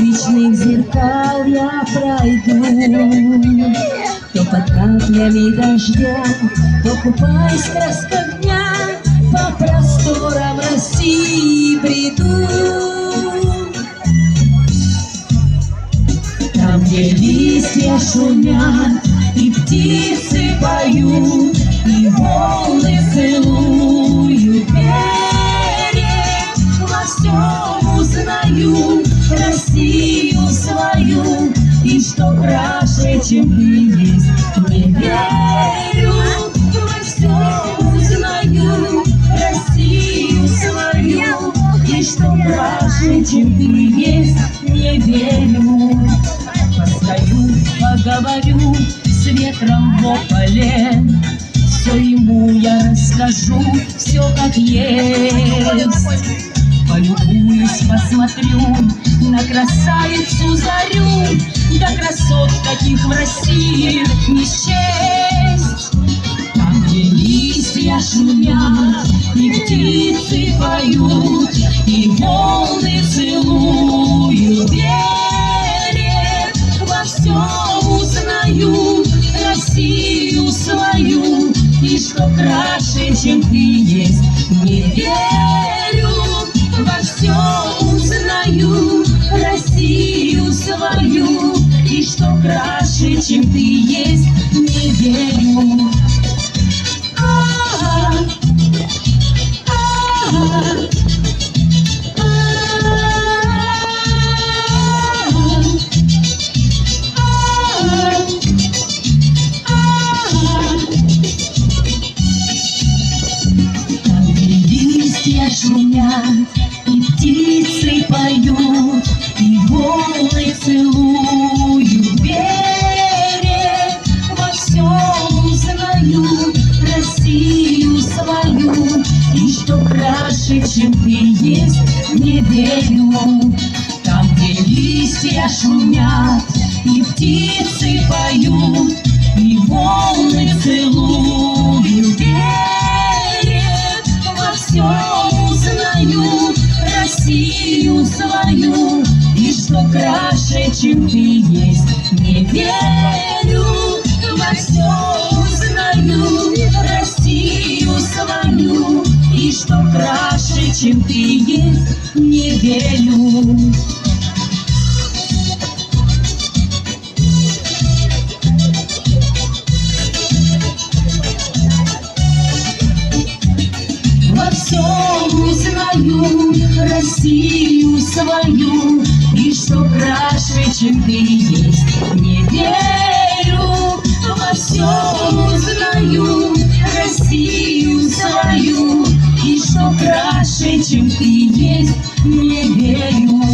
уличных зеркал я пройду, то под каплями дождя, то купаясь в красках дня, по просторам России бреду. Там, где листья шумят, и птицы поют, и волны целуют берег, во всем узнаю Россию свою, и что краше, чем ты есть, не верю. Во всем узнаю Россию свою, и что краше, чем ты есть, не верю. Постою, поговорю с ветром в ополе, все ему я расскажу, все как есть. Полюбуюсь, посмотрю на красавицу зарю, да красот таких в России не счесть. Там, где листья шумят, и птицы поют, и волны целуют берег, во всем узнаю Россию свою, и что краше, чем ты есть, не верю. Во всем узнаю Россию свою, и что краше, чем ты есть, не верю. Там, где листья шумят, и птицы поют, и волны целуют берег, во всем узнаю Россию свою, и что краше, чем ты есть, не верю. Там, где листья шумят, и птицы поют, и волны целуют берег, во всем узнаю Россию свою, и что краше, чем ты есть, не верю. Во всем узнаю Россию свою, и что краше, чем ты есть, не верю. Во всем узнаю Россию свою, и что краше, чем ты есть, не верю. Во всем узнаю Россию свою, и что краше, чем ты есть, не верю.